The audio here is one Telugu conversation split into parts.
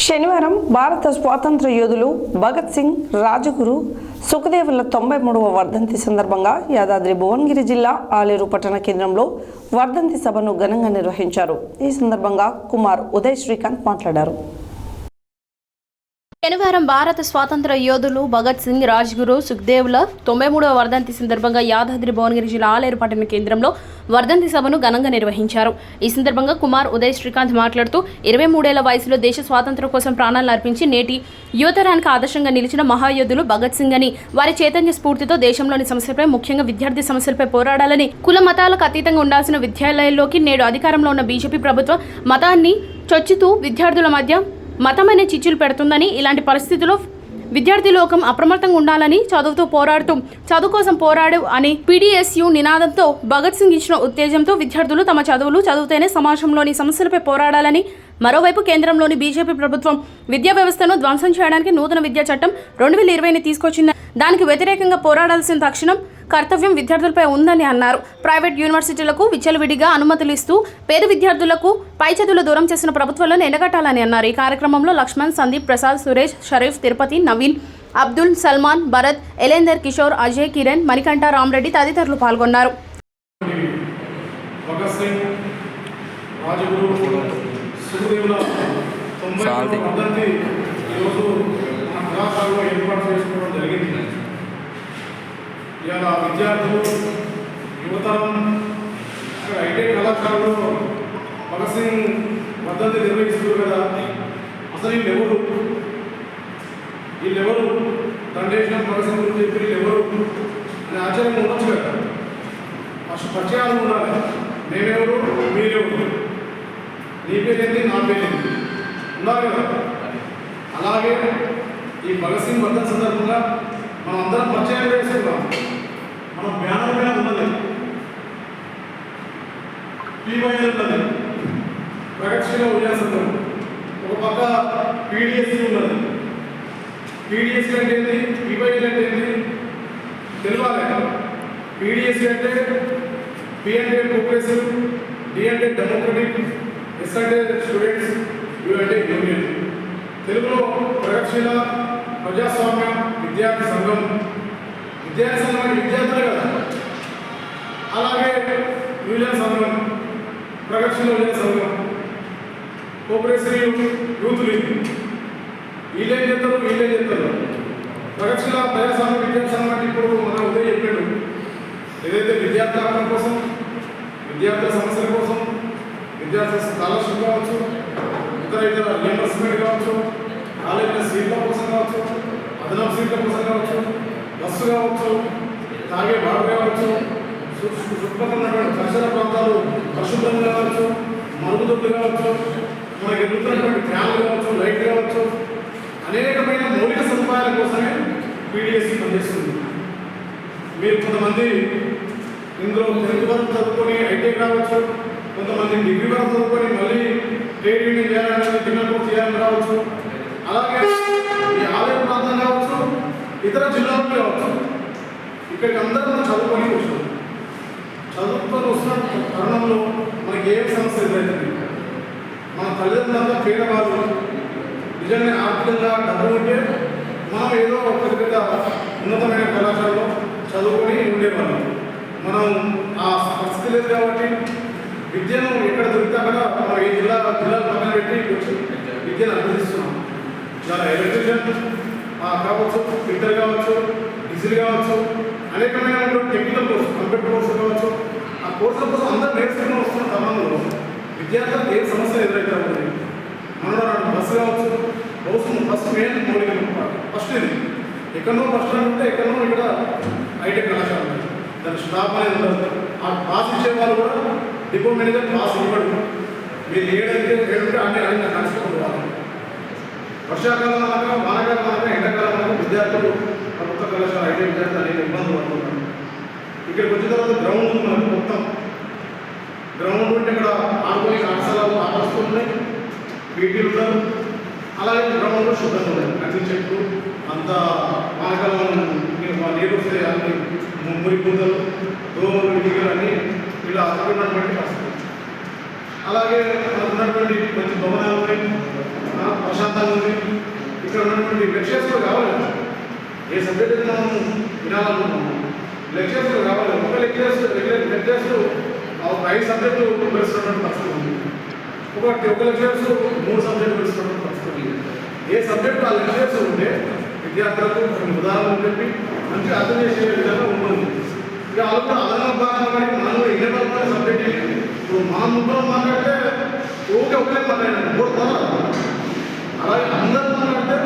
శనివారం భారత స్వాతంత్ర యోధులు భగత్ సింగ్, రాజగురు, సుఖదేవుల 93వ వర్ధంతి సందర్భంగా యాదాద్రి భువనగిరి జిల్లా ఆలేరు పట్టణ కేంద్రంలో వర్ధంతి సభను ఘనంగా నిర్వహించారు. ఈ సందర్భంగా కుమార్ ఉదయ్ శ్రీకాంత్ మాట్లాడారు. శనివారం భారత స్వాతంత్ర యోధులు భగత్ సింగ్, రాజ్గురు, సుఖ్దేవ్ల 93వ వర్ధంతి సందర్భంగా యాదాద్రి భువనగిరి జిల్లా ఆలేరు పట్టణ కేంద్రంలో వర్ధంతి సభను ఘనంగా నిర్వహించారు. ఈ సందర్భంగా కుమార్ ఉదయ్ శ్రీకాంత్ మాట్లాడుతూ 23 ఏళ్ల వయసులో దేశ స్వాతంత్ర్యం కోసం ప్రాణాలను అర్పించి నేటి యువతరానికి ఆదర్శంగా నిలిచిన మహాయోధులు భగత్ సింగ్ అని, వారి చైతన్య స్ఫూర్తితో దేశంలోని సమస్యలపై, ముఖ్యంగా విద్యార్థి సమస్యలపై పోరాడాలని, కుల మతాలకు అతీతంగా ఉండాల్సిన విద్యాలయాల్లోకి నేడు అధికారంలో ఉన్న బీజేపీ ప్రభుత్వం మతాన్ని చొచ్చుతూ విద్యార్థుల మధ్య మతమనే చిచ్చులు పెడుతుందని, ఇలాంటి పరిస్థితుల్లో విద్యార్థి లోకం అప్రమత్తంగా ఉండాలని, చదువుతూ పోరాడుతూ చదువు కోసం పోరాడు అని పీడీఎస్యూ నినాదంతో భగత్ సింగ్ ఇచ్చిన ఉత్తేజంతో విద్యార్థులు తమ చదువులు చదివితేనే సమాజంలోని సమస్యలపై పోరాడాలని, మరోవైపు కేంద్రంలోని బీజేపీ ప్రభుత్వం విద్యా వ్యవస్థను ధ్వంసం చేయడానికి నూతన విద్యా చట్టం 2020ని తీసుకొచ్చిందని, దానికి వ్యతిరేకంగా పోరాడాల్సిన తక్షణం కర్తవ్యం విద్యార్థులపై ఉందని అన్నారు. ప్రైవేట్ యూనివర్సిటీలకు విచ్చలవిడిగా అనుమతులు ఇస్తూ పేద విద్యార్థులకు పై చదువులు దూరం చేసిన ప్రభుత్వాలను ఎండగట్టాలని అన్నారు. ఈ కార్యక్రమంలో లక్ష్మణ్, సందీప్, ప్రసాద్, సురేష్, షరీఫ్, తిరుపతి, నవీన్, అబ్దుల్, సల్మాన్, భరత్, ఎలేందర్, కిషోర్, అజయ్, కిరణ్, మణికంఠ, రామరెడ్డి తదితరులు పాల్గొన్నారు. ఇవాళ విద్యార్థులు, యువతరం, ఐటీ కళాశాలలో భగత్ సింగ్ వర్ధంతి నిర్వహిస్తున్నారు కదా. అసలు వీళ్ళెవరు దండేశం భగత్ సింగ్ గురించి చెప్పి వీళ్ళెవరు అనే ఆశ్చర్యం ఉండొచ్చు కదా. ఫస్ట్ పరిచయాలు ఉండాలి. మేమెవరు, మీరెవరు, నీ పేరేంటి, నా పేరేంటి ఉండాలి కదా. అలాగే ఈ భగత్ సింగ్ వర్ధంతి సందర్భంగా మనం అందరం పరిచయం చేసుకుందాం. మనం బ్యానర్ మీద ఉన్నది పీవైఎల్ ఉన్నది, ప్రగతిశీల ఉద్యాన సంఘం, ఒక పక్క పీడిఎస్సీ ఉన్నది. పీడిఎస్సీ అంటే ఏంటి, పీవైఎల్ అంటే ఏంటి తెలియాలి. పీడిఎస్సీ అంటే పి అంటే కోఆపరేటివ్, డి అంటే డెమోక్రటిక్, ఎస్ అంటే స్టూడెంట్స్, యు అంటే యూనియన్. తెలుగులో ప్రగతిశీల ప్రజాస్వామ్య విద్యార్థి సంఘం. విద్యార్థి సంఘం అంటే విద్యార్థులే కదా. అలాగే యువజన సంఘం, ప్రగతిశీల యువజన సంఘం, కోఆపరేటివ్ యూత్ లీగ్. వీళ్ళేం చెప్తారు. ప్రగతిశీల ప్రజాస్వామ్య విద్యార్థి సంఘం అంటే ఇప్పుడు మన ఉదయం చెప్పాడు, ఏదైతే విద్యార్థుల హక్కుల కోసం, విద్యార్థుల సమస్యల కోసం, విద్యార్థుల స్కాలర్షిప్ కావచ్చు, ఇతర రియంబర్స్మెంట్ కావచ్చు, కాలేజీల సీట్ల కోసం కావచ్చు, అదనపు సీట్ల కోసం కావచ్చు, బస్సు కావచ్చు, తాగే బాగు కావచ్చు, చుట్టుపక్కల ఉన్నటువంటి పరిసర ప్రాంతాలు పరిశుభ్రంగా కావచ్చు, మరుగుదొడ్లు కావచ్చు, మనకి ఎదుగుతున్నటువంటి ఫ్యాన్లు కావచ్చు, లైట్లు కావచ్చు, అనేకమైన మౌలిక సదుపాయాల కోసమే పీడిఎస్సీ పనిచేస్తుంది. మీరు కొంతమంది ఇందులో 10th వరకు చదువుకొని ఐటీ కావచ్చు, కొంతమంది డిగ్రీ వరకు చదువుకొని మళ్ళీ ట్రేడ్ యూనియన్ చేయాలని, దినకూరు చేయాలని రావచ్చు. అలాగే ఈ ఆలయ ప్రాంతం కావచ్చు, ఇతర జిల్లాలు కావచ్చు, ఇక్కడికి అందరూ మనం చదువుకొని వచ్చాం. చదువుకొని వస్తున్న తరుణంలో మనకి ఏ సమస్య ఎదురైంది. మన తల్లిదండ్రులంతా పేదవాళ్ళు, నిజంగా ఆర్థికంగా డబ్బు ఉంటే మనం ఏదో ఒక పెద్ద ఉన్నతమైన కళాశాలలో చదువుకొని ఉండేవాళ్ళం. మనం ఆ పరిస్థితి లేదు కాబట్టి విద్యను ఎక్కడ దొరికితే అక్కడ మనం ఈ జిల్లాలు పక్కన పెట్టి వచ్చి విద్యను అభ్యసిస్తున్నాం. చాలా ఎలక్ట్రిషియన్ కావచ్చు, ఫిల్టర్ కావచ్చు, డీజిల్ కావచ్చు, అనేకమైన టెక్నికల్ కోర్సు, కంప్యూటర్ కోర్సు కావచ్చు. ఆ కోర్సుల కోసం అందరూ నేర్చుకుని వస్తున్న తరుణంలో విద్యార్థులకు ఏ సమస్య ఎదురైతే ఉంది. మనలో బస్సు కావచ్చు, ఫస్ట్ మెయిన్ మౌలిక ఫస్ట్ ఇది ఎక్కడో ఫస్ట్ అంటే ఎక్కడో ఇక్కడ ఐటీ కళాశాల దాని స్టాఫ్ అనేది ఉండదు. ఆ పాస్ ఇచ్చే వాళ్ళు కూడా డిపో మేనేజర్ పాస్ ఇవ్వడు. మీరు ఏడంటే అన్ని నడుచుకుంటూ పోవాలి. వర్షాకాలం అనగా, వానకాలం అనగా, ఎండాకాలం అనగా విద్యార్థులు ప్రభుత్వ కళాశాల ఐటీ విద్యార్థులు అనేక ఇబ్బందులు పడుతున్నారు. ఇక్కడికి వచ్చిన తర్వాత గ్రౌండ్ ఉంది. మనకు మొత్తం గ్రౌండ్ ఉంటే ఇక్కడ ఆడుకొని ఆటస్థలాలు ఆటస్తులు ఉన్నాయి, పీటీలు ఉన్నారు. అలాగే గ్రౌండ్లో శుభ్రంగా ఉన్నాయి. అన్ని చెట్లు అంతా వానకాలం నీరు వస్తే అన్ని మురి పూతలు, దోమలు, ఇటుకలు అన్నీ ఇలా ఉన్నటువంటి పరిస్థితి. అలాగే మనకు ఉన్నటువంటి మంచి భవనాలు ప్రశాంతంగా ఏ సబ్జెక్ట్ అయితే మనం వినాలనుకుంటున్నాము. లెక్చర్స్ కావాలి. ఒక లెక్చర్స్ 5 సబ్జెక్టులు తెలుస్తున్నటువంటి పరిస్థితి ఉంది. ఒక లెక్చర్స్ 3 సబ్జెక్టులు తెలుస్తున్నటువంటి పరిస్థితి ఉంది. ఏ సబ్జెక్టు ఆ లెక్చర్స్ ఉంటే విద్యార్థులకు కొన్ని ఉదాహరణలు చెప్పి మంచిగా అర్థం చేసే విధంగా ఉంటుంది. ఇక వాళ్ళు కూడా అదనపు భాగంగా మనం కూడా ఇరవై సబ్జెక్ట్ ఇప్పుడు మా ముగ్గురు మాట్లాడితే ఒకటే మాట్లాడారు అలాగే అందరూ మాట్లాడితే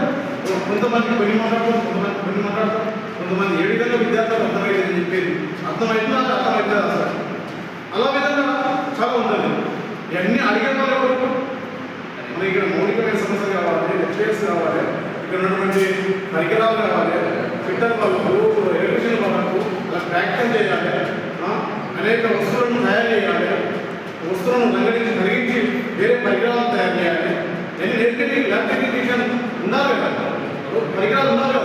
కొంతమంది కొన్ని మాట్లాడతారు, కొంతమంది మాట్లాడతారు, కొంతమంది ఏ విధంగా విద్యార్థులకు అర్థమయ్యేదని చెప్పేది అర్థమవుతుందా అర్థమవుతుందా సార్ అలా విధంగా చాలా ఉంటుంది. ఇవన్నీ అడిగే వాళ్ళు మనకి ఇక్కడ మౌలికమైన సమస్య కావాలి, లెక్చర్స్ కావాలి, ఇక్కడ ఉన్నటువంటి పరికరాలు కావాలి, ఫిట్టర్ వాళ్ళకు, ఎలక్ట్రిషియన్ వాళ్ళకు అలా ప్రాక్టీస్ చేయాలి, అనేక వస్తువులను తయారు చేయాలి, వస్తువులను రంగరించి కలిగించి వేరే పరికరాలను తయారు చేయాలి. ఎన్ని ఎలక్ట్రికల్ ఉండాలి కదా, పరికరాలు ఉండాలి